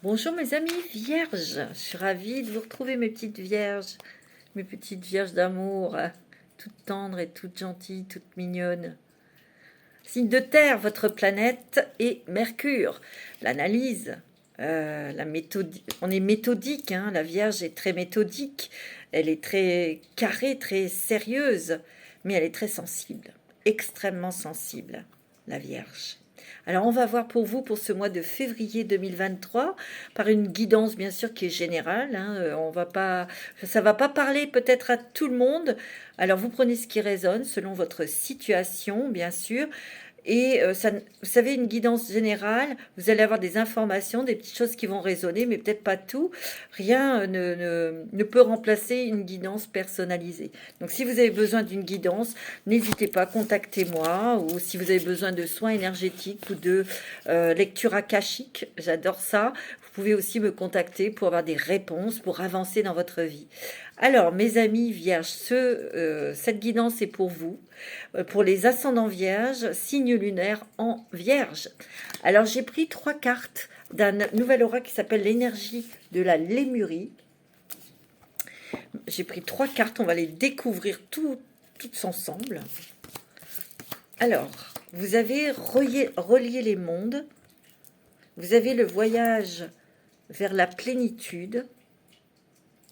Bonjour mes amis vierges, je suis ravie de vous retrouver mes petites vierges d'amour, toutes tendres et toutes gentilles, toutes mignonnes. Signe de terre, votre planète est Mercure. L'analyse, on est méthodique, hein, la Vierge est très méthodique, elle est très carrée, très sérieuse, mais elle est très sensible, extrêmement sensible, la Vierge. Alors, on va voir pour vous, pour ce mois de février 2023, par une guidance, bien sûr, qui est générale. Hein, ça va pas parler peut-être à tout le monde. Alors, vous prenez ce qui résonne selon votre situation, bien sûr. Et vous savez, une guidance générale, vous allez avoir des informations, des petites choses qui vont résonner, mais peut-être pas tout. Rien ne peut remplacer une guidance personnalisée. Donc si vous avez besoin d'une guidance, n'hésitez pas, contactez-moi. Ou si vous avez besoin de soins énergétiques ou de lecture akashique, j'adore ça. Vous pouvez aussi me contacter pour avoir des réponses, pour avancer dans votre vie. Alors, mes amis vierges, cette guidance est pour vous, pour les ascendants vierges, signe lunaire en vierge. Alors, j'ai pris 3 cartes d'un nouvel aura qui s'appelle l'énergie de la Lémurie. J'ai pris 3 cartes, on va les découvrir toutes ensemble. Alors, vous avez relié les mondes, vous avez le voyage vers la plénitude,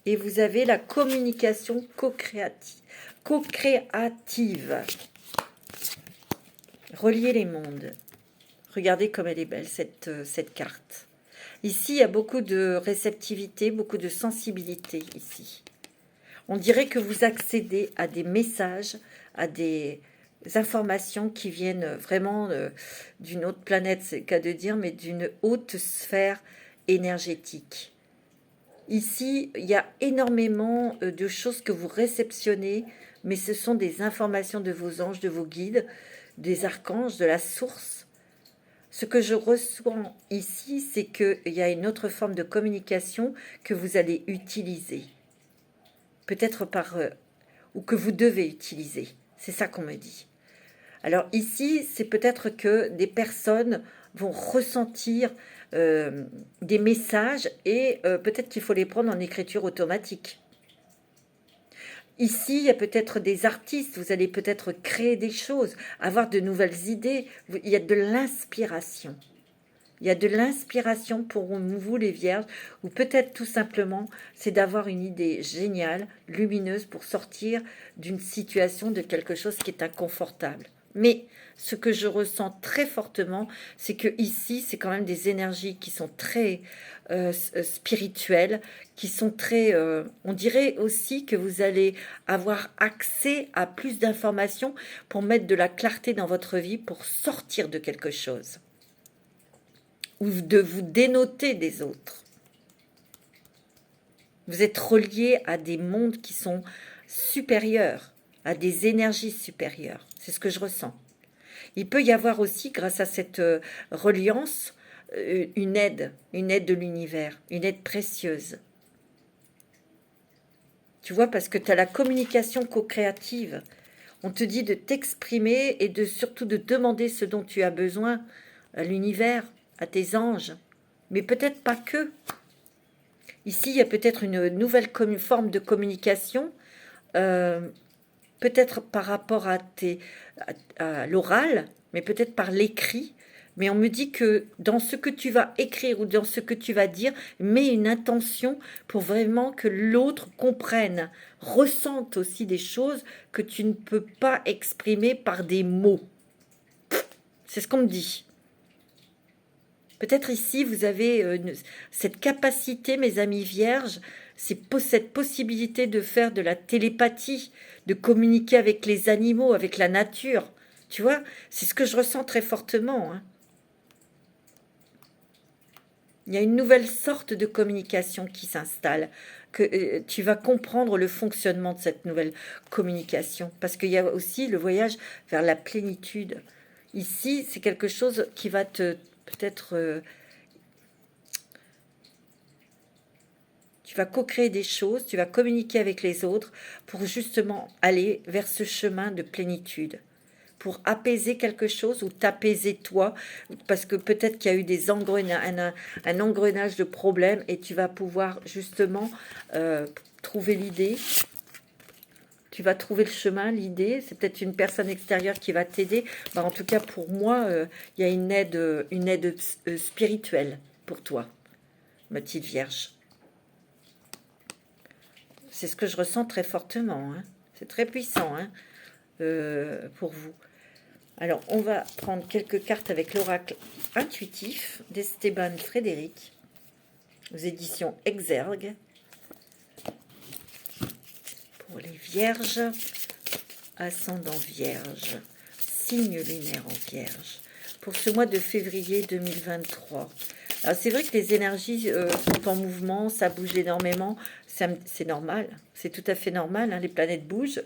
et vous avez la communication co-créative. Relier les mondes. Regardez comme elle est belle, cette carte. Ici, il y a beaucoup de réceptivité, beaucoup de sensibilité ici. On dirait que vous accédez à des messages, à des informations qui viennent vraiment d'une autre planète, c'est le cas de dire, mais d'une haute sphère énergétique. Ici, il y a énormément de choses que vous réceptionnez, mais ce sont des informations de vos anges, de vos guides, des archanges, de la source. Ce que je reçois ici, c'est qu'il y a une autre forme de communication que vous allez utiliser. Peut-être ou que vous devez utiliser. C'est ça qu'on me dit. Alors ici, c'est peut-être que des personnes vont ressentir des messages et peut-être qu'il faut les prendre en écriture automatique. Ici, il y a peut-être des artistes, vous allez peut-être créer des choses, avoir de nouvelles idées, il y a de l'inspiration. Il y a de l'inspiration pour vous les vierges, ou peut-être tout simplement, c'est d'avoir une idée géniale, lumineuse pour sortir d'une situation, de quelque chose qui est inconfortable. Mais ce que je ressens très fortement, c'est que ici, c'est quand même des énergies qui sont très spirituelles, qui sont très... on dirait aussi que vous allez avoir accès à plus d'informations pour mettre de la clarté dans votre vie, pour sortir de quelque chose. Ou de vous dénoter des autres. Vous êtes relié à des mondes qui sont supérieurs, à des énergies supérieures. C'est ce que je ressens. Il peut y avoir aussi, grâce à cette reliance, une aide de l'univers, une aide précieuse. Tu vois, parce que tu as la communication co-créative. On te dit de t'exprimer et surtout de demander ce dont tu as besoin à l'univers, à tes anges, mais peut-être pas que. Ici, il y a peut-être une nouvelle forme de communication, peut-être par rapport à l'oral, mais peut-être par l'écrit. Mais on me dit que dans ce que tu vas écrire ou dans ce que tu vas dire, mets une intention pour vraiment que l'autre comprenne, ressente aussi des choses que tu ne peux pas exprimer par des mots. C'est ce qu'on me dit. Peut-être ici, vous avez cette capacité, mes amis vierges, cette possibilité de faire de la télépathie, de communiquer avec les animaux, avec la nature. Tu vois, c'est ce que je ressens très fortement. Hein. Il y a une nouvelle sorte de communication qui s'installe, que tu vas comprendre le fonctionnement de cette nouvelle communication, parce qu'il y a aussi le voyage vers la plénitude. Ici, c'est quelque chose qui va peut-être... tu vas co-créer des choses, tu vas communiquer avec les autres pour justement aller vers ce chemin de plénitude. pour apaiser quelque chose ou t'apaiser toi, parce que peut-être qu'il y a eu un engrenage de problèmes et tu vas pouvoir justement trouver l'idée. Tu vas trouver le chemin, l'idée. C'est peut-être une personne extérieure qui va t'aider. Bah, en tout cas, pour moi, il y a une aide spirituelle pour toi, ma petite Vierge. C'est ce que je ressens très fortement. Hein. C'est très puissant hein, pour vous. Alors, on va prendre quelques cartes avec l'oracle intuitif d'Esteban Frédéric aux éditions Exergue. Pour les Vierges, ascendant Vierge, signe lunaire en Vierge, pour ce mois de février 2023. Alors c'est vrai que les énergies sont en mouvement, ça bouge énormément, c'est normal, c'est tout à fait normal, hein, les planètes bougent.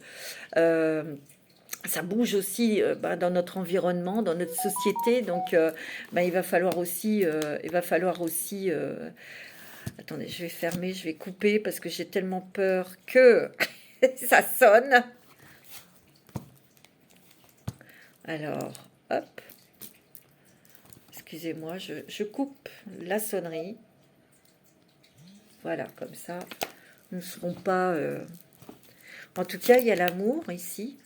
Ça bouge aussi dans notre environnement, dans notre société, donc il va falloir aussi, attendez, je vais fermer, je vais couper parce que j'ai tellement peur que ça sonne. Alors, hop. Excusez-moi, je coupe la sonnerie. Voilà, comme ça, nous ne serons pas... En tout cas, il y a l'amour ici.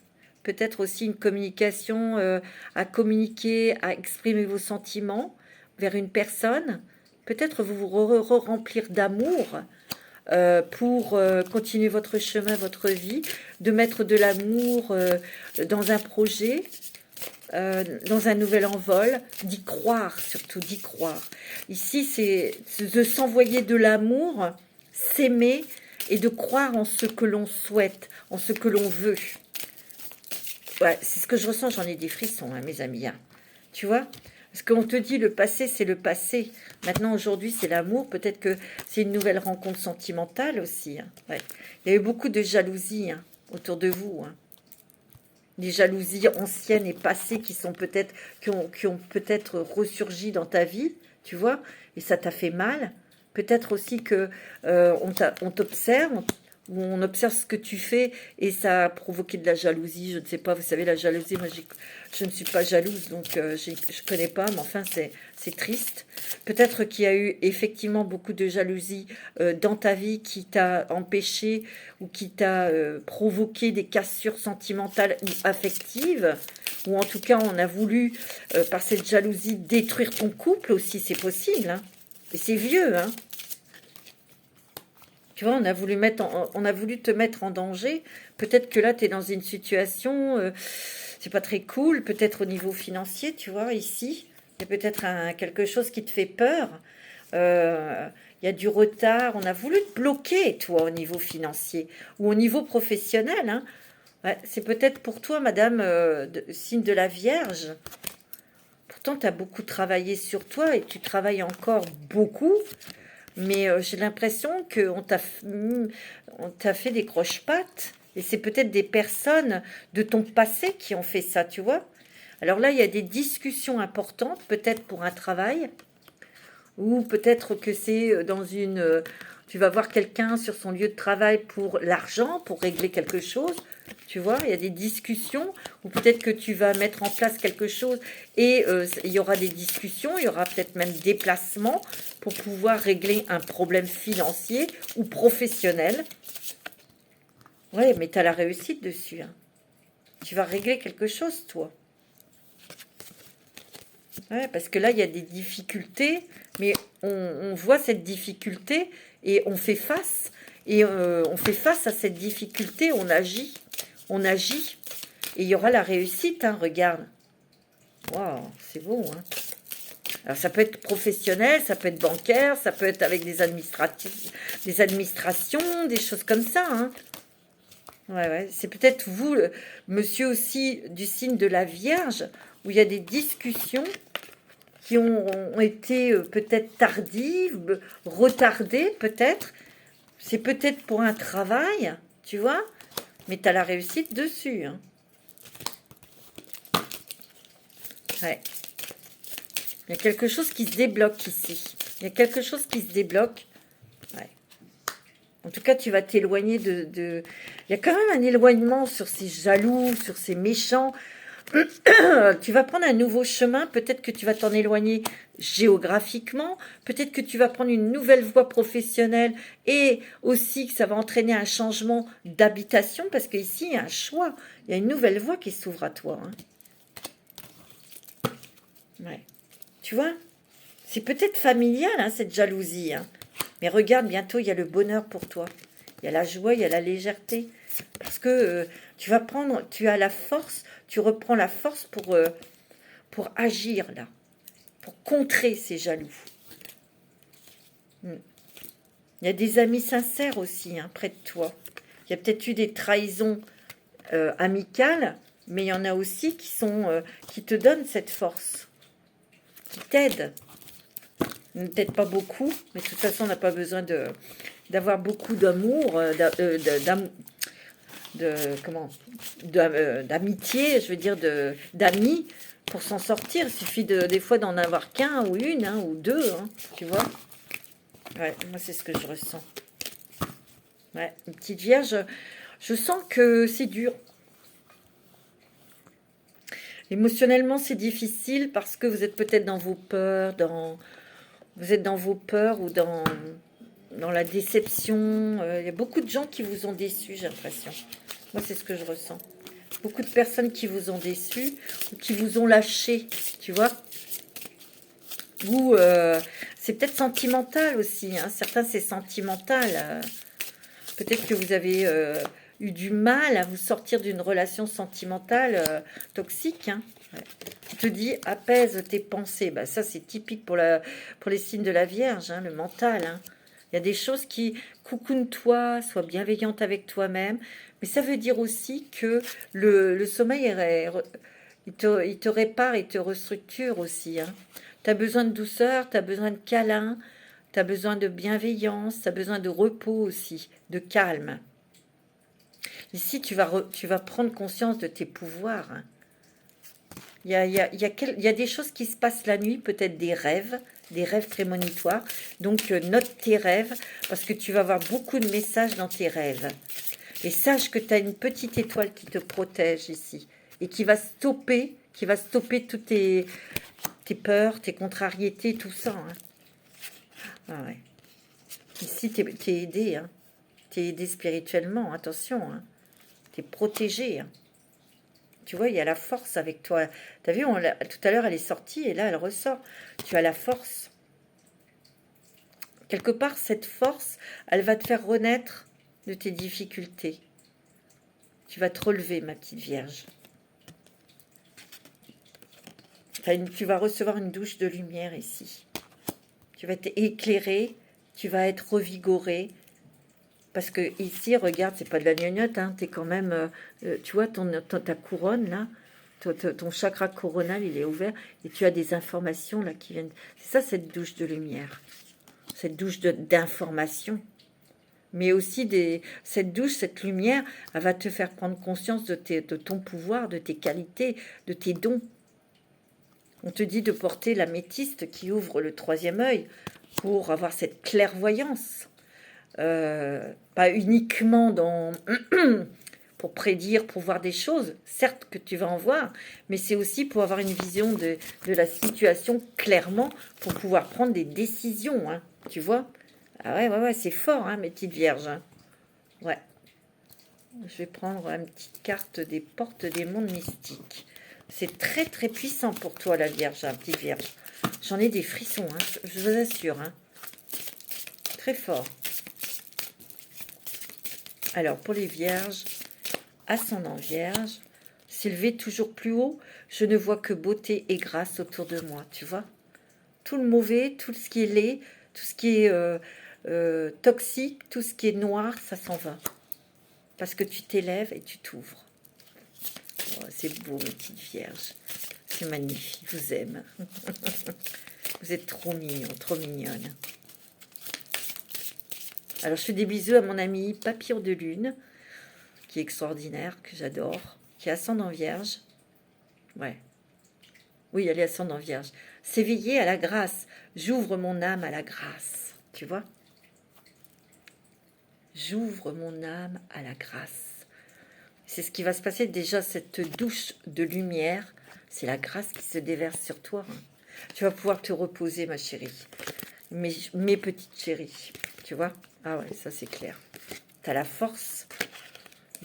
Peut-être aussi une communication, à communiquer, à exprimer vos sentiments vers une personne. Peut-être vous remplir d'amour pour continuer votre chemin, votre vie, de mettre de l'amour dans un projet, dans un nouvel envol, d'y croire, surtout d'y croire. Ici, c'est de s'envoyer de l'amour, s'aimer et de croire en ce que l'on souhaite, en ce que l'on veut. Ouais, c'est ce que je ressens, j'en ai des frissons, hein, mes amis. Hein. Tu vois? Parce qu'on te dit le passé, c'est le passé. Maintenant, aujourd'hui, c'est l'amour. Peut-être que c'est une nouvelle rencontre sentimentale aussi. Hein. Ouais. Il y a eu beaucoup de jalousie hein, autour de vous. Hein. Des jalousies anciennes et passées qui ont peut-être ressurgi dans ta vie, tu vois, et ça t'a fait mal. Peut-être aussi que on t'observe, ou on observe ce que tu fais et ça a provoqué de la jalousie. Je ne sais pas, vous savez, la jalousie, moi je ne suis pas jalouse, donc je ne connais pas, mais enfin c'est triste. Peut-être qu'il y a eu effectivement beaucoup de jalousie dans ta vie qui t'a empêché ou qui t'a provoqué des cassures sentimentales ou affectives, ou en tout cas on a voulu par cette jalousie détruire ton couple aussi, c'est possible, hein. Et c'est vieux, hein. Tu vois, on a voulu te mettre en danger. Peut-être que là, tu es dans une situation, c'est pas très cool, peut-être au niveau financier, tu vois, ici. Il y a peut-être quelque chose qui te fait peur. Il y a du retard. On a voulu te bloquer, toi, au niveau financier ou au niveau professionnel. Hein. Ouais, c'est peut-être pour toi, madame, signe de la Vierge. Pourtant, tu as beaucoup travaillé sur toi et tu travailles encore beaucoup. Mais j'ai l'impression qu'on t'a fait des croche-pattes. Et c'est peut-être des personnes de ton passé qui ont fait ça, tu vois. Alors là, il y a des discussions importantes, peut-être pour un travail. Ou peut-être que c'est dans une... Tu vas voir quelqu'un sur son lieu de travail pour l'argent, pour régler quelque chose. Tu vois, il y a des discussions. Ou peut-être que tu vas mettre en place quelque chose et il y aura des discussions. Il y aura peut-être même des déplacements pour pouvoir régler un problème financier ou professionnel. Ouais, mais tu as la réussite dessus. Hein. Tu vas régler quelque chose, toi. Ouais, parce que là, il y a des difficultés, mais on voit cette difficulté et on fait face. Et on fait face à cette difficulté, on agit. On agit. Et il y aura la réussite, hein, regarde. Waouh, c'est beau, hein. Alors, ça peut être professionnel, ça peut être bancaire, ça peut être avec des administrations, des choses comme ça, hein. Ouais. C'est peut-être vous, monsieur aussi, du signe de la Vierge, où il y a des discussions qui ont été peut-être tardives, retardées peut-être. C'est peut-être pour un travail, tu vois, mais tu as la réussite dessus. Hein. Ouais. Il y a quelque chose qui se débloque ici. Il y a quelque chose qui se débloque. Ouais. En tout cas, tu vas t'éloigner de... Il y a quand même un éloignement sur ces jaloux, sur ces méchants. Tu vas prendre un nouveau chemin, peut-être que tu vas t'en éloigner géographiquement, peut-être que tu vas prendre une nouvelle voie professionnelle et aussi que ça va entraîner un changement d'habitation, parce qu'ici, il y a un choix, il y a une nouvelle voie qui s'ouvre à toi. Hein. Ouais. Tu vois, c'est peut-être familial, hein, cette jalousie. Hein. Mais regarde, bientôt, il y a le bonheur pour toi. Il y a la joie, il y a la légèreté. Parce que tu vas prendre, tu as la force, tu reprends la force pour agir là, pour contrer ces jaloux. Il y a des amis sincères aussi hein, près de toi. Il y a peut-être eu des trahisons amicales, mais il y en a aussi qui te donnent cette force, qui t'aident. Peut-être pas beaucoup, mais de toute façon, on n'a pas besoin d'avoir beaucoup d'amour, d'amitié, je veux dire, d'amis pour s'en sortir. Il suffit des fois d'en avoir qu'un ou une, hein, ou deux, hein, tu vois. Ouais, moi, c'est ce que je ressens. Ouais, une petite vierge, je sens que c'est dur. Émotionnellement, c'est difficile parce que vous êtes peut-être dans vos peurs, vous êtes dans vos peurs ou dans la déception. Il y a beaucoup de gens qui vous ont déçus, j'ai l'impression. Moi, c'est ce que je ressens. Beaucoup de personnes qui vous ont déçus ou qui vous ont lâché, tu vois. Ou c'est peut-être sentimental aussi. Hein. Certains, c'est sentimental. Peut-être que vous avez eu du mal à vous sortir d'une relation sentimentale toxique. Hein. Ouais. Tu te dis, apaise tes pensées. Bah, ça, c'est typique pour les signes de la Vierge, hein, le mental. Hein. Il y a des choses qui coucounent toi, sois bienveillante avec toi-même. Mais ça veut dire aussi que le sommeil, il te répare, il te restructure aussi. Hein. Tu as besoin de douceur, tu as besoin de câlin, tu as besoin de bienveillance, tu as besoin de repos aussi, de calme. Ici, tu vas prendre conscience de tes pouvoirs. Hein. Il y a des choses qui se passent la nuit, peut-être des rêves prémonitoires. Donc, note tes rêves, parce que tu vas avoir beaucoup de messages dans tes rêves. Et sache que tu as une petite étoile qui te protège ici, et qui va stopper toutes tes peurs, tes contrariétés, tout ça. Hein. Ah ouais. Ici, tu es aidé. Hein. Tu es aidé spirituellement, attention. Hein. Tu es protégé. Hein. Tu vois, il y a la force avec toi. Tu as vu, tout à l'heure, elle est sortie et là, elle ressort. Tu as la force. Quelque part, cette force, elle va te faire renaître de tes difficultés. Tu vas te relever, ma petite Vierge. Tu vas recevoir une douche de lumière ici. Tu vas être éclairé, tu vas être revigoré. Parce que ici, regarde, c'est pas de la gnognotte, hein, t'es quand même, tu vois, ta couronne, là, ton chakra coronal, il est ouvert, et tu as des informations, là, qui viennent. C'est ça, cette douche de lumière. Cette douche d'informations. Mais aussi, cette douche, cette lumière, elle va te faire prendre conscience de ton pouvoir, de tes qualités, de tes dons. On te dit de porter l'améthyste qui ouvre le troisième œil pour avoir cette clairvoyance. Pas uniquement pour prédire, pour voir des choses, certes que tu vas en voir, mais c'est aussi pour avoir une vision de la situation clairement, pour pouvoir prendre des décisions, hein, tu vois. Ah ouais, c'est fort, hein, mes petites vierges. Hein. Ouais. Je vais prendre une petite carte des portes des mondes mystiques. C'est très très puissant pour toi, la Vierge, hein, petite Vierge. J'en ai des frissons, hein, je vous assure. Hein. Très fort. Alors, pour les Vierges, ascendant Vierge, s'élever toujours plus haut, je ne vois que beauté et grâce autour de moi, tu vois. Tout le mauvais, tout ce qui est laid, tout ce qui est toxique, tout ce qui est noir, ça s'en va. Parce que tu t'élèves et tu t'ouvres. Oh, c'est beau, mes petites Vierges. C'est magnifique, je vous aime. Vous êtes trop mignons, trop mignonnes. Alors, je fais des bisous à mon ami Papillon de Lune, qui est extraordinaire, que j'adore, qui est ascendant Vierge. Ouais. Oui, elle est ascendant Vierge. S'éveiller à la grâce. J'ouvre mon âme à la grâce. Tu vois? J'ouvre mon âme à la grâce. C'est ce qui va se passer. Déjà, cette douche de lumière, c'est la grâce qui se déverse sur toi. Tu vas pouvoir te reposer, ma chérie. Mes petites chéries. Tu vois? Ah ouais, ça c'est clair. Tu as la force.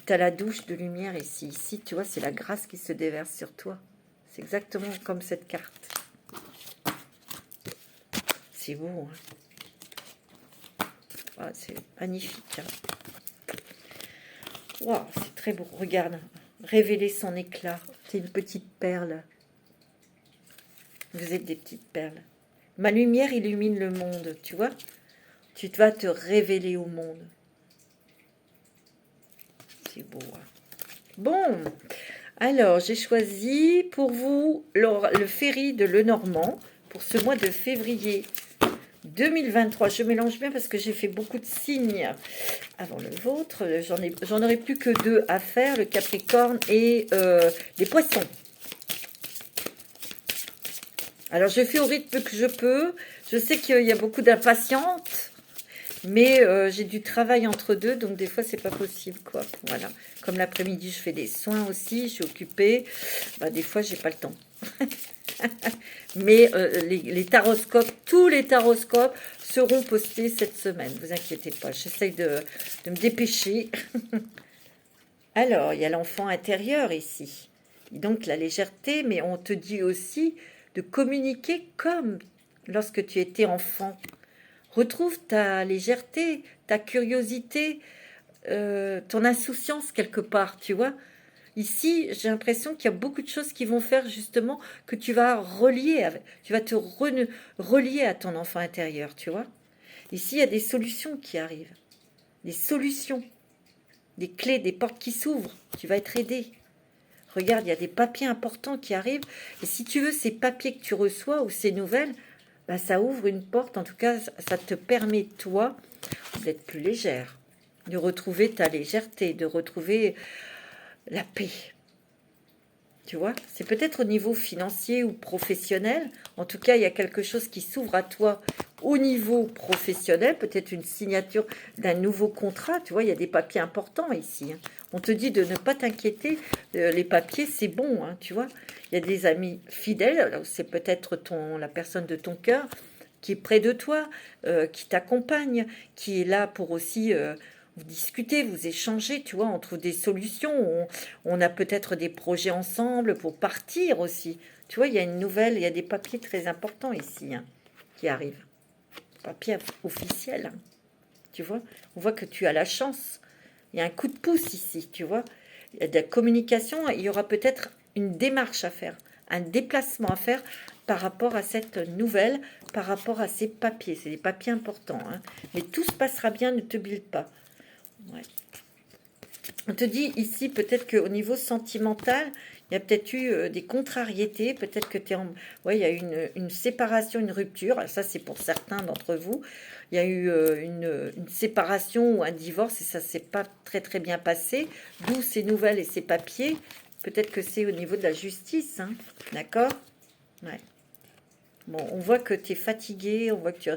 Tu as la douche de lumière ici. Ici, tu vois, c'est la grâce qui se déverse sur toi. C'est exactement comme cette carte. C'est beau, hein? Ah, c'est magnifique, hein? Wow, c'est très beau. Regarde, révéler son éclat. C'est une petite perle. Vous êtes des petites perles. Ma lumière illumine le monde, tu vois? Tu vas te révéler au monde. C'est beau, hein? Bon, alors j'ai choisi pour vous le ferry de Lenormand pour ce mois de février 2023. Je mélange bien parce que j'ai fait beaucoup de signes avant le vôtre. J'en aurai plus que 2 à faire, le Capricorne et les Poissons. Alors je fais au rythme que je peux. Je sais qu'il y a beaucoup d'impatientes, mais j'ai du travail entre deux, donc des fois c'est pas possible, quoi. Voilà. Comme l'après-midi je fais des soins aussi, je suis occupée. Bah, des fois j'ai pas le temps. Mais les taroscopes, tous les taroscopes seront postés cette semaine. Vous inquiétez pas, j'essaye de me dépêcher. Alors, il y a l'enfant intérieur ici. Donc la légèreté, mais on te dit aussi de communiquer comme lorsque tu étais enfant. Retrouve ta légèreté, ta curiosité, ton insouciance quelque part, tu vois. Ici, j'ai l'impression qu'il y a beaucoup de choses qui vont faire justement que tu vas tu vas te relier à ton enfant intérieur, tu vois. Ici, il y a des solutions qui arrivent, des solutions, des clés, des portes qui s'ouvrent. Tu vas être aidé. Regarde, il y a des papiers importants qui arrivent. Et si tu veux, ces papiers que tu reçois ou ces nouvelles, bah, ça ouvre une porte. En tout cas, ça te permet, toi, d'être plus légère, de retrouver ta légèreté, de retrouver la paix. Tu vois, c'est peut-être au niveau financier ou professionnel. En tout cas, il y a quelque chose qui s'ouvre à toi au niveau professionnel, peut-être une signature d'un nouveau contrat. Tu vois, il y a des papiers importants ici, hein. On te dit de ne pas t'inquiéter. Les papiers, c'est bon, hein, tu vois. Il y a des amis fidèles. C'est peut-être la personne de ton cœur qui est près de toi, qui t'accompagne, qui est là pour aussi... vous discutez, vous échangez, tu vois, on trouve des solutions, on a peut-être des projets ensemble pour partir aussi. Tu vois, il y a une nouvelle, il y a des papiers très importants ici, hein, qui arrivent. Papiers officiels, hein, tu vois. On voit que tu as la chance. Il y a un coup de pouce ici, tu vois. Il y a de la communication, il y aura peut-être une démarche à faire, un déplacement à faire par rapport à cette nouvelle, par rapport à ces papiers. C'est des papiers importants, hein. Mais tout se passera bien, ne te bulle pas. Ouais. On te dit ici peut-être qu'au niveau sentimental, il y a peut-être eu des contrariétés, peut-être que tu es en... Ouais, il y a eu une séparation, une rupture, ça c'est pour certains d'entre vous. Il y a eu une séparation ou un divorce et ça s'est pas très très bien passé, d'où ces nouvelles et ces papiers. Peut-être que c'est au niveau de la justice, hein, d'accord? Ouais. Bon, on voit que tu es fatigué, on voit que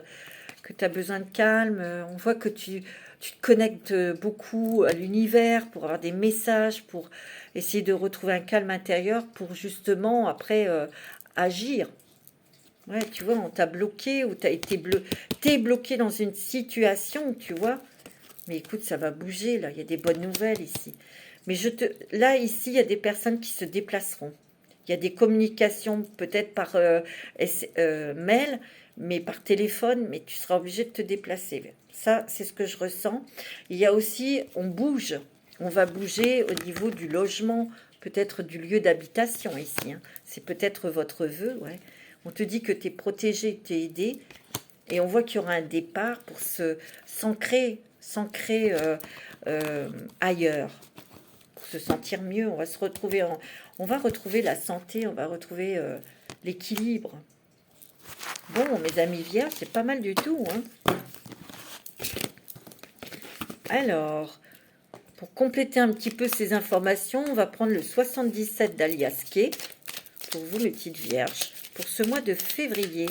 tu as besoin de calme, on voit que tu te connectes beaucoup à l'univers pour avoir des messages, pour essayer de retrouver un calme intérieur, pour justement après agir. Ouais, tu vois, on t'a bloqué ou t'es bloqué dans une situation, tu vois. Mais écoute, ça va bouger là, il y a des bonnes nouvelles ici. Mais là, ici, il y a des personnes qui se déplaceront. Il y a des communications peut-être par mail, mais par téléphone, mais tu seras obligé de te déplacer. Ça, c'est ce que je ressens. Il y a aussi, on bouge. On va bouger au niveau du logement, peut-être du lieu d'habitation ici, hein. C'est peut-être votre vœu, ouais. On te dit que tu es protégé, tu es aidé. Et on voit qu'il y aura un départ pour s'ancrer ailleurs, pour se sentir mieux. On va se retrouver on va retrouver la santé, on va retrouver l'équilibre. Bon, mes amis vierges, c'est pas mal du tout, hein. Alors, pour compléter un petit peu ces informations, on va prendre le 77 d'Alias Kay pour vous, mes petites vierges, pour ce mois de février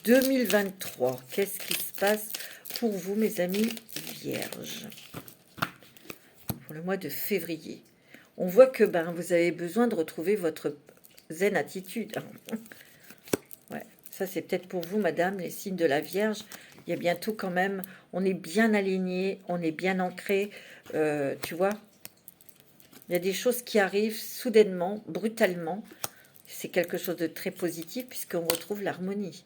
2023. Qu'est-ce qui se passe pour vous, mes amis vierges, pour le mois de février? On voit que ben, vous avez besoin de retrouver votre zen attitude. Ouais, ça c'est peut-être pour vous, madame, les signes de la Vierge. Il y a bientôt quand même, on est bien aligné, on est bien ancré, tu vois. Il y a des choses qui arrivent soudainement, brutalement. C'est quelque chose de très positif puisqu'on retrouve l'harmonie.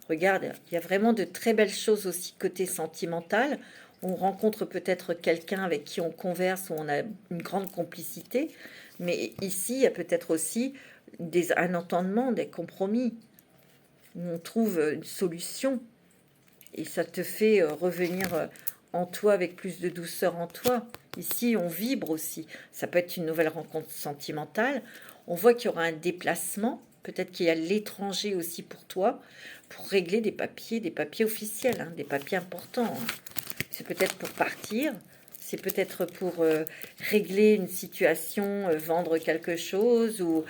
Regarde, il y a vraiment de très belles choses aussi côté sentimental. On rencontre peut-être quelqu'un avec qui on converse, où on a une grande complicité. Mais ici, il y a peut-être aussi un entendement, des compromis, où on trouve une solution. Et ça te fait revenir en toi avec plus de douceur en toi. Ici, on vibre aussi. Ça peut être une nouvelle rencontre sentimentale. On voit qu'il y aura un déplacement. Peut-être qu'il y a l'étranger aussi pour toi, pour régler des papiers officiels, hein, des papiers importants. Hein. C'est peut-être pour partir, c'est peut-être pour régler une situation, vendre quelque chose ou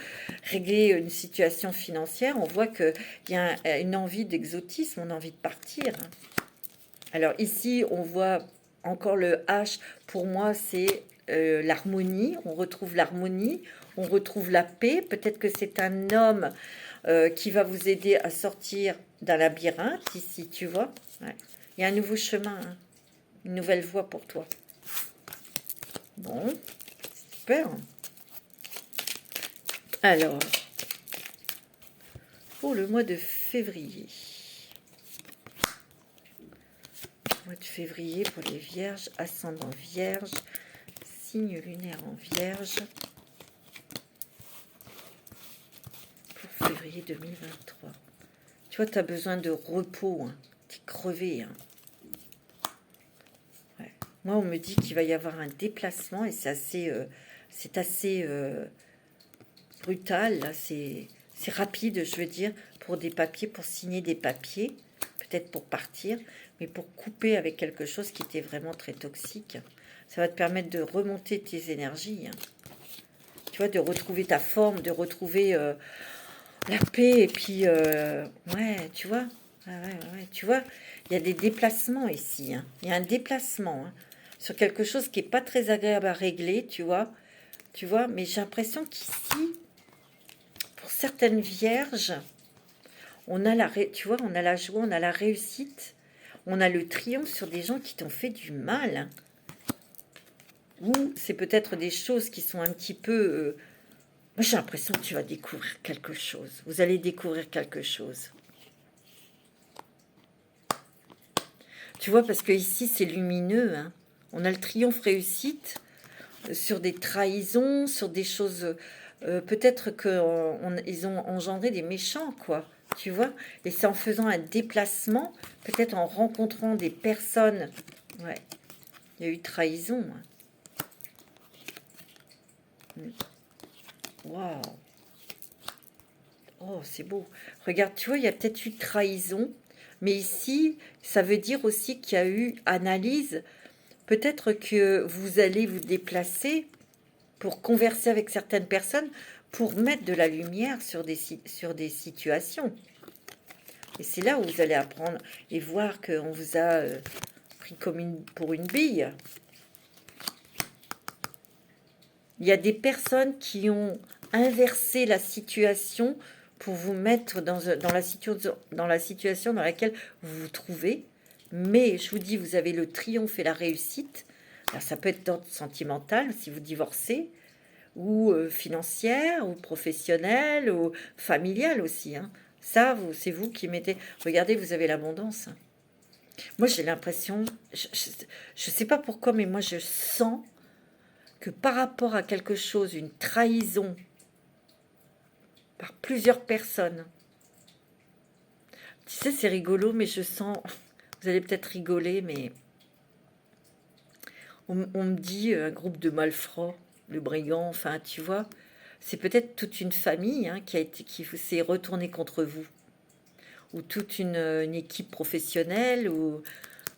régler une situation financière. On voit qu'il y a une envie d'exotisme, on a envie de partir. Hein. Alors ici, on voit encore le H. Pour moi, c'est l'harmonie. On retrouve l'harmonie, on retrouve la paix. Peut-être que c'est un homme qui va vous aider à sortir d'un labyrinthe ici, tu vois. Ouais. Il y a un nouveau chemin, hein. Une nouvelle voie pour toi. Bon, super. Alors, pour le mois de février. Mois de février pour les vierges, ascendant vierge, signe lunaire en vierge. Pour février 2023. Tu vois, tu as besoin de repos. Hein. Tu es crevé. Hein. Ouais. Moi, on me dit qu'il va y avoir un déplacement et c'est assez brutal. C'est rapide, je veux dire, pour des papiers, pour signer des papiers, peut-être pour partir, mais pour couper avec quelque chose qui était vraiment très toxique. Ça va te permettre de remonter tes énergies. Hein. Tu vois, de retrouver ta forme, de retrouver la paix. Et puis, ouais, tu vois, ouais, tu vois, il y a des déplacements ici. Hein. Il y a un déplacement hein, sur quelque chose qui n'est pas très agréable à régler, tu vois, mais j'ai l'impression qu'ici, pour certaines vierges, on a tu vois, on a la joie, on a la réussite, on a le triomphe sur des gens qui t'ont fait du mal. Hein. Ou c'est peut-être des choses qui sont un petit peu... moi, j'ai l'impression que tu vas découvrir quelque chose. Vous allez découvrir quelque chose. Tu vois, parce que ici, c'est lumineux. Hein. On a le triomphe réussite sur des trahisons, sur des choses... peut-être qu'ils ont engendré des méchants, quoi. Tu vois. Et c'est en faisant un déplacement, peut-être en rencontrant des personnes... Ouais, il y a eu trahison. Hein. Waouh. Oh, c'est beau. Regarde, tu vois, il y a peut-être eu trahison, mais ici, ça veut dire aussi qu'il y a eu analyse. Peut-être que vous allez vous déplacer pour converser avec certaines personnes, pour mettre de la lumière sur des situations. Et c'est là où vous allez apprendre et voir qu'on vous a pris comme pour une bille. Il y a des personnes qui ont inversé la situation pour vous mettre dans la situation dans laquelle vous vous trouvez. Mais je vous dis, vous avez le triomphe et la réussite. Alors ça peut être d'ordre sentimental si vous divorcez, ou financière, ou professionnelle, ou familiale aussi. Hein. Ça, c'est vous qui mettez... Regardez, vous avez l'abondance. Hein. Moi, j'ai l'impression... Je ne sais pas pourquoi, mais moi, je sens que par rapport à quelque chose, une trahison par plusieurs personnes. Tu sais, c'est rigolo, mais je sens... Vous allez peut-être rigoler, mais... On me dit un groupe de malfrats, le brigand, enfin, tu vois. C'est peut-être toute une famille hein, qui s'est retournée contre vous. Ou toute une équipe professionnelle, ou...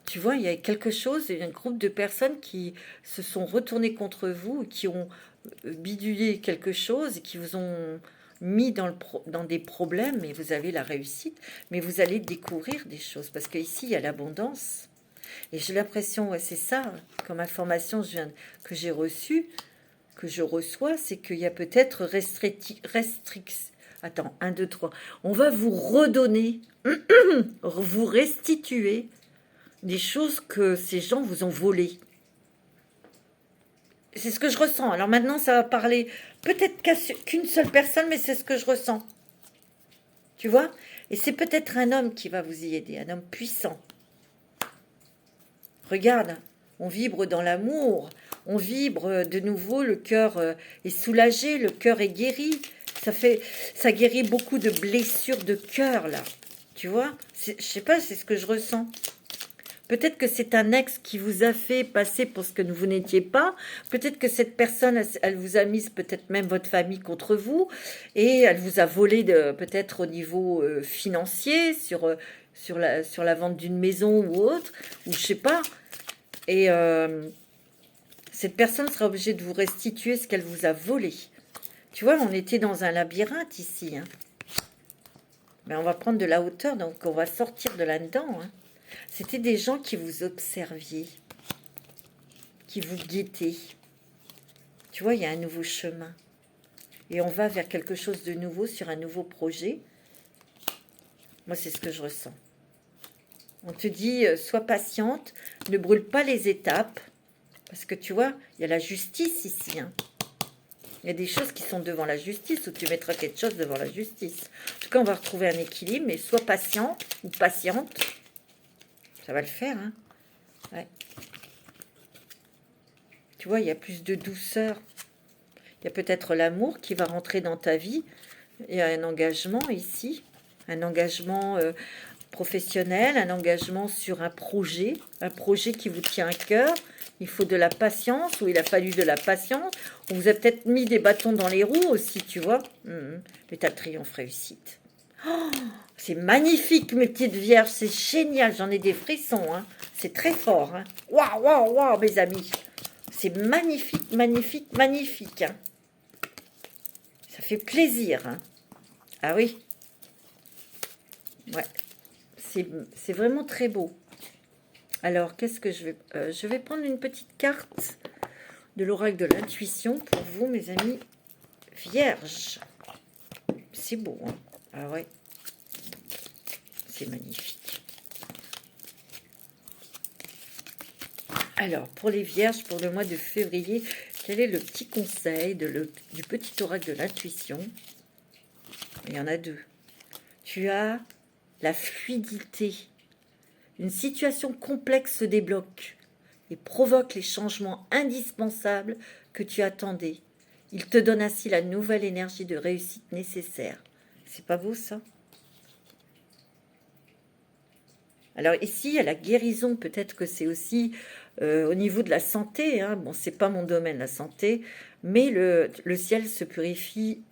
Tu vois, il y a quelque chose, un groupe de personnes qui se sont retournées contre vous, qui ont bidouillé quelque chose, qui vous ont mis dans des problèmes, et vous avez la réussite, mais vous allez découvrir des choses, parce qu'ici, il y a l'abondance. Et j'ai l'impression, ouais, c'est ça, comme information que j'ai reçue, que je reçois, c'est qu'il y a peut-être restriction. Attends, 1, 2, 3. On va vous redonner, vous restituer des choses que ces gens vous ont volées. C'est ce que je ressens. Alors maintenant, ça va parler peut-être qu'une seule personne, mais c'est ce que je ressens. Tu vois? Et c'est peut-être un homme qui va vous y aider, un homme puissant. Regarde, on vibre dans l'amour, on vibre de nouveau, le cœur est soulagé, le cœur est guéri. Ça guérit beaucoup de blessures de cœur, là. Tu vois? Je sais pas, c'est ce que je ressens. Peut-être que c'est un ex qui vous a fait passer pour ce que vous n'étiez pas. Peut-être que cette personne, elle vous a mis peut-être même votre famille contre vous. Et elle vous a volé peut-être au niveau financier, sur la vente d'une maison ou autre. Ou je sais pas. Et cette personne sera obligée de vous restituer ce qu'elle vous a volé. Tu vois, on était dans un labyrinthe ici. Hein. Mais on va prendre de la hauteur, donc on va sortir de là-dedans. Hein. C'était des gens qui vous observiez, qui vous guettaient. Tu vois, il y a un nouveau chemin. Et on va vers quelque chose de nouveau, sur un nouveau projet. Moi, c'est ce que je ressens. On te dit, sois patiente, ne brûle pas les étapes. Parce que tu vois, il y a la justice ici. Hein. Il y a des choses qui sont devant la justice, ou tu mettras quelque chose devant la justice. En tout cas, on va retrouver un équilibre, mais sois patient ou patiente. Ça va le faire, hein. Ouais. Tu vois, il y a plus de douceur. Il y a peut-être l'amour qui va rentrer dans ta vie. Il y a un engagement ici. Un engagement professionnel, un engagement sur un projet qui vous tient à cœur. Il faut de la patience, ou il a fallu de la patience. On vous a peut-être mis des bâtons dans les roues aussi, tu vois. L'état de triomphe réussite. Oh, c'est magnifique, mes petites vierges, c'est génial, j'en ai des frissons, hein. C'est très fort. Hein. Waouh, waouh, waouh, mes amis. C'est magnifique, magnifique, magnifique. Hein. Ça fait plaisir. Hein. Ah oui. Ouais. C'est vraiment très beau. Alors, qu'est-ce que je vais prendre une petite carte de l'oracle de l'intuition pour vous, mes amis vierges. C'est beau, hein. Ah ouais. C'est magnifique. Alors, pour les vierges, pour le mois de février, quel est le petit conseil du petit oracle de l'intuition? Il y en a deux. Tu as la fluidité. Une situation complexe se débloque et provoque les changements indispensables que tu attendais. Il te donne ainsi la nouvelle énergie de réussite nécessaire. C'est pas beau, ça? Alors ici, il y a la guérison. Peut-être que c'est aussi au niveau de la santé. Hein. Bon, c'est pas mon domaine, la santé. Mais le ciel se purifie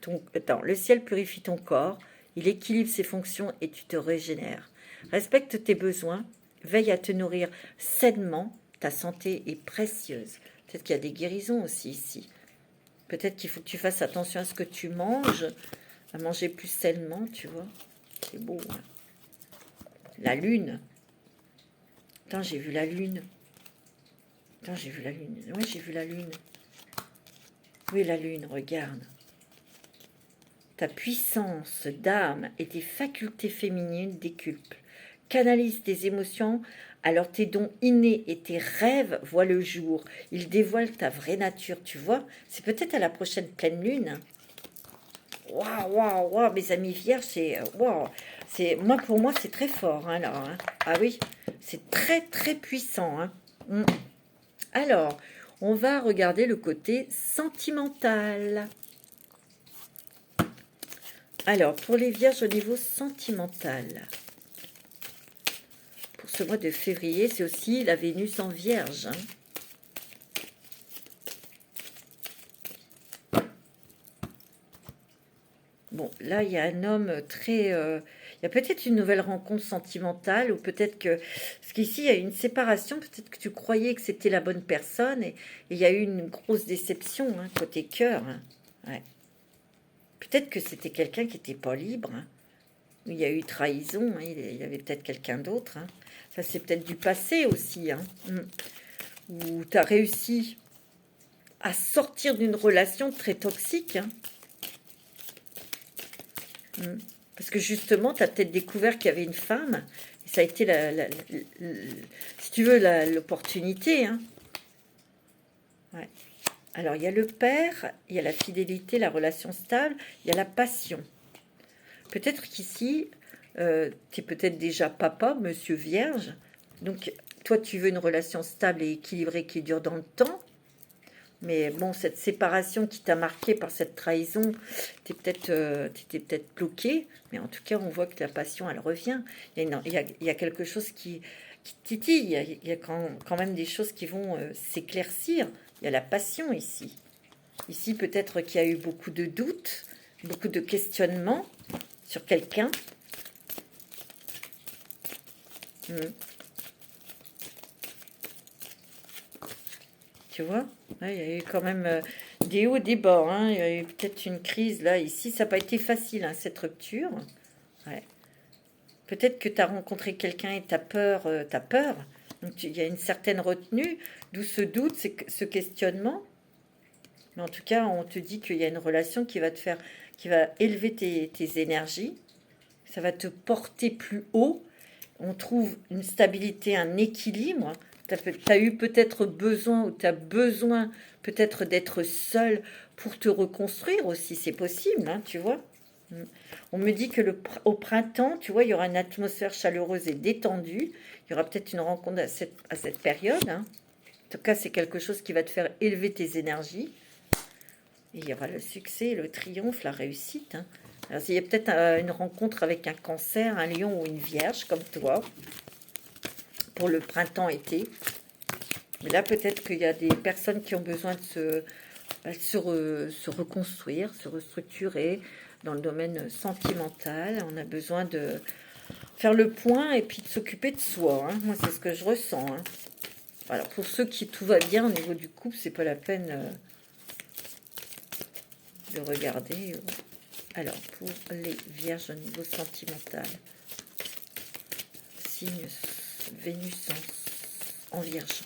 le ciel purifie ton corps. Il équilibre ses fonctions et tu te régénères. Respecte tes besoins. Veille à te nourrir sainement. Ta santé est précieuse. Peut-être qu'il y a des guérisons aussi ici. Peut-être qu'il faut que tu fasses attention à ce que tu manges. À manger plus sainement, tu vois. C'est beau, hein. La lune. Attends, j'ai vu la lune. Attends, j'ai vu la lune. Oui, j'ai vu la lune. Oui, la lune, regarde. Ta puissance d'âme et tes facultés féminines décuplent. Canalise tes émotions, alors tes dons innés et tes rêves voient le jour. Ils dévoilent ta vraie nature, tu vois. C'est peut-être à la prochaine pleine lune. Waouh, waouh, waouh, mes amis vierges, c'est... Waouh. Pour moi, c'est très fort, hein, là. Hein. Ah oui, c'est très, très puissant. Hein. Alors, on va regarder le côté sentimental. Alors, pour les vierges au niveau sentimental, pour ce mois de février, c'est aussi la Vénus en vierge. Hein. Bon, là, il y a un homme très... il y a peut-être une nouvelle rencontre sentimentale, ou peut-être que... Parce qu'ici, il y a une séparation, peut-être que tu croyais que c'était la bonne personne, et il y a eu une grosse déception, hein, côté cœur. Hein. Ouais. Peut-être que c'était quelqu'un qui n'était pas libre. Hein. Il y a eu trahison, hein, il y avait peut-être quelqu'un d'autre. Hein. Ça, c'est peut-être du passé aussi. Hein. Où tu as réussi à sortir d'une relation très toxique. Hein. Parce que justement, tu as peut-être découvert qu'il y avait une femme. Et ça a été, si tu veux, l'opportunité. Hein. Ouais. Alors, il y a le père, il y a la fidélité, la relation stable, il y a la passion. Peut-être qu'ici, tu es peut-être déjà papa, monsieur Vierge. Donc, toi, tu veux une relation stable et équilibrée qui dure dans le temps. Mais bon, cette séparation qui t'a marqué par cette trahison, t'étais peut-être bloqué. Mais en tout cas, on voit que la passion, elle revient. Il y a quelque chose qui titille. Il y a quand même des choses qui vont s'éclaircir. Il y a la passion ici. Ici, peut-être qu'il y a eu beaucoup de doutes, beaucoup de questionnements sur quelqu'un. Tu vois, ouais, il y a eu quand même des hauts, des bas. Hein. Il y a eu peut-être une crise là, ici. Ça n'a pas été facile, hein, cette rupture. Ouais. Peut-être que tu as rencontré quelqu'un et tu as peur. Donc il y a une certaine retenue, d'où ce doute, ce questionnement. Mais en tout cas, on te dit qu'il y a une relation qui va te faire, qui va élever tes énergies. Ça va te porter plus haut. On trouve une stabilité, un équilibre. Tu as eu peut-être besoin, ou tu as besoin peut-être d'être seul pour te reconstruire aussi. C'est possible, hein, tu vois. On me dit que au printemps, tu vois, il y aura une atmosphère chaleureuse et détendue. Il y aura peut-être une rencontre à cette période. Hein. En tout cas, c'est quelque chose qui va te faire élever tes énergies. Et il y aura le succès, le triomphe, la réussite. Hein. Alors, il y a peut-être une rencontre avec un cancer, un lion ou une vierge comme toi pour le printemps-été. Mais là, peut-être qu'il y a des personnes qui ont besoin de se reconstruire, se restructurer dans le domaine sentimental. On a besoin de faire le point et puis de s'occuper de soi. Hein. Moi, c'est ce que je ressens. Hein. Voilà, pour ceux qui tout va bien au niveau du couple, c'est pas la peine de regarder. Alors, pour les vierges au niveau sentimental, signe Vénus en vierge.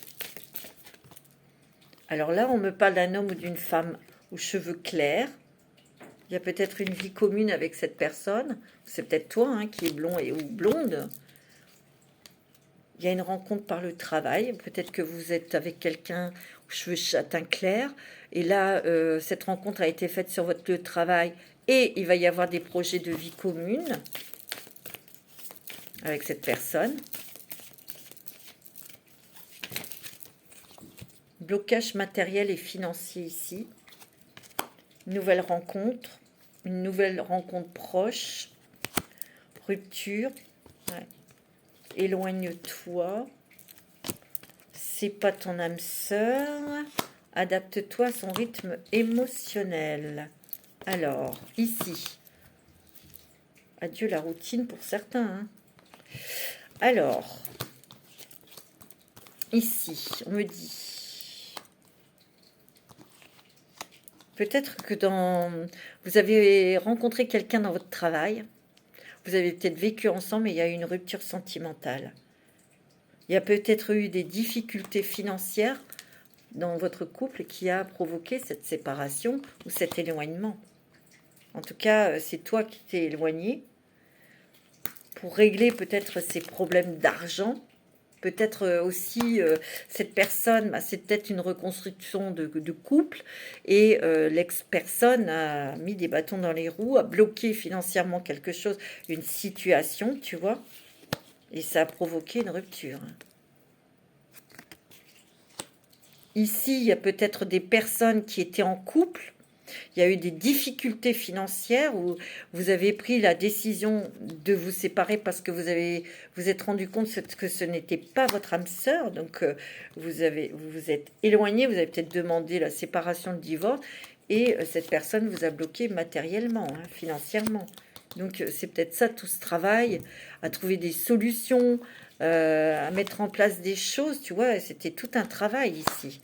Alors là, on me parle d'un homme ou d'une femme aux cheveux clairs. Il y a peut-être une vie commune avec cette personne. C'est peut-être toi hein, qui est blond ou blonde. Il y a une rencontre par le travail. Peut-être que vous êtes avec quelqu'un aux cheveux châtain clair. Et là, cette rencontre a été faite sur votre lieu de travail. Et il va y avoir des projets de vie commune avec cette personne. Blocage matériel et financier ici. Nouvelle rencontre. Une nouvelle rencontre proche. Rupture. Ouais. Éloigne-toi. C'est pas ton âme sœur. Adapte-toi à son rythme émotionnel. Alors, ici. Adieu la routine pour certains. Hein. Alors, ici, on me dit. Peut-être que vous avez rencontré quelqu'un dans votre travail. Vous avez peut-être vécu ensemble, mais il y a eu une rupture sentimentale. Il y a peut-être eu des difficultés financières dans votre couple qui a provoqué cette séparation ou cet éloignement. En tout cas, c'est toi qui t'es éloigné pour régler peut-être ces problèmes d'argent. Peut-être aussi, cette personne, c'est peut-être une reconstruction de couple et l'ex-personne a mis des bâtons dans les roues, a bloqué financièrement quelque chose, une situation, tu vois, et ça a provoqué une rupture. Ici, il y a peut-être des personnes qui étaient en couple. Il y a eu des difficultés financières où vous avez pris la décision de vous séparer parce que vous êtes rendu compte que ce n'était pas votre âme sœur. Donc, vous vous êtes éloigné, vous avez peut-être demandé la séparation, le divorce, et cette personne vous a bloqué matériellement, hein, financièrement. Donc, c'est peut-être ça, tout ce travail, à trouver des solutions, à mettre en place des choses, tu vois, c'était tout un travail ici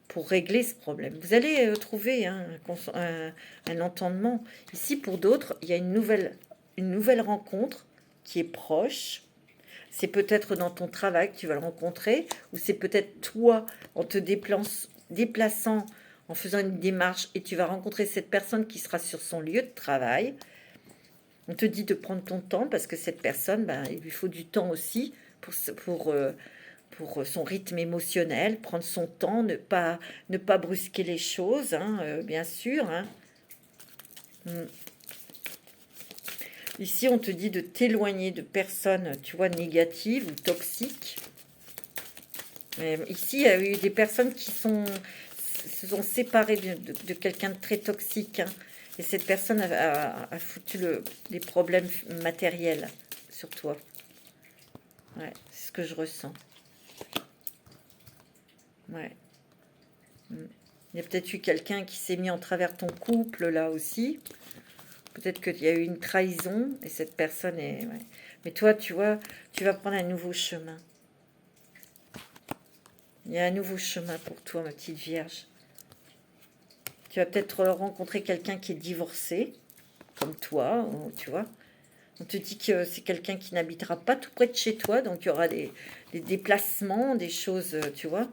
pour régler ce problème. Vous allez trouver hein, un entendement. Ici, pour d'autres, il y a une nouvelle rencontre qui est proche. C'est peut-être dans ton travail que tu vas le rencontrer, ou c'est peut-être toi en te déplaçant, en faisant une démarche, et tu vas rencontrer cette personne qui sera sur son lieu de travail. On te dit de prendre ton temps parce que cette personne, ben, il lui faut du temps aussi pour son rythme émotionnel, prendre son temps, ne pas brusquer les choses, hein, bien sûr. Hein. Ici, on te dit de t'éloigner de personnes, tu vois, négatives ou toxiques. Mais ici, il y a eu des personnes qui se sont séparées de quelqu'un de très toxique. Hein. Et cette personne a foutu des problèmes matériels sur toi. Ouais, c'est ce que je ressens. Ouais. Il y a peut-être eu quelqu'un qui s'est mis en travers ton couple, là aussi. Peut-être qu'il y a eu une trahison, et cette personne est... Ouais. Mais toi, tu vois, tu vas prendre un nouveau chemin. Il y a un nouveau chemin pour toi, ma petite Vierge. Tu vas peut-être rencontrer quelqu'un qui est divorcé, comme toi, ou, tu vois. On te dit que c'est quelqu'un qui n'habitera pas tout près de chez toi, donc il y aura des déplacements, des choses, tu vois.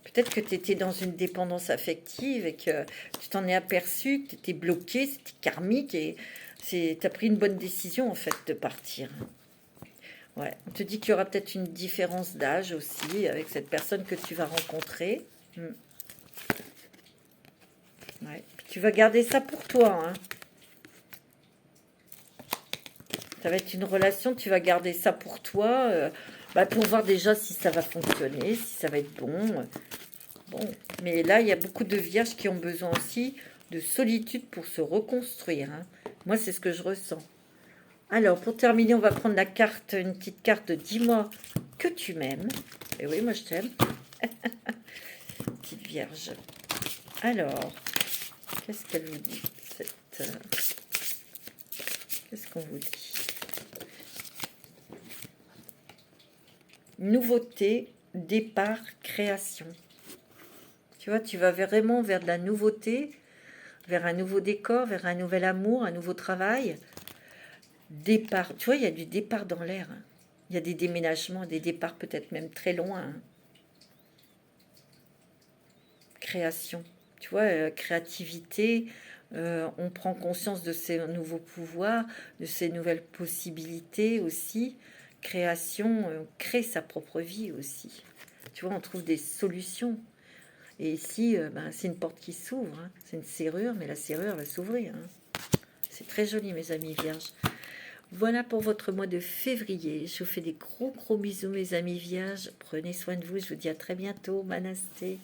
Peut-être que tu étais dans une dépendance affective et que tu t'en es aperçu, que tu étais bloqué, c'était karmique et tu as pris une bonne décision en fait de partir. Ouais. On te dit qu'il y aura peut-être une différence d'âge aussi avec cette personne que tu vas rencontrer. Ouais. Puis tu vas garder ça pour toi. Hein. Ça va être une relation, tu vas garder ça pour toi, pour voir déjà si ça va fonctionner, si ça va être bon. Bon, mais là, il y a beaucoup de vierges qui ont besoin aussi de solitude pour se reconstruire. Hein. Moi, c'est ce que je ressens. Alors, pour terminer, on va prendre la carte, une petite carte de dis-moi que tu m'aimes. Et oui, moi, je t'aime. Petite vierge. Alors, qu'est-ce qu'elle vous dit Qu'est-ce qu'on vous dit? Nouveauté, départ, création. Tu vois, tu vas vraiment vers de la nouveauté, vers un nouveau décor, vers un nouvel amour, un nouveau travail. Départ, tu vois, il y a du départ dans l'air. Hein. Il y a des déménagements, des départs peut-être même très loin. Hein. Création, tu vois, créativité, on prend conscience de ces nouveaux pouvoirs, de ces nouvelles possibilités aussi. Création, on crée sa propre vie aussi. Tu vois, on trouve des solutions. Et ici, c'est une porte qui s'ouvre. Hein. C'est une serrure, mais la serrure va s'ouvrir. Hein. C'est très joli, mes amis vierges. Voilà pour votre mois de février. Je vous fais des gros bisous, mes amis vierges. Prenez soin de vous. Je vous dis à très bientôt. Manasté.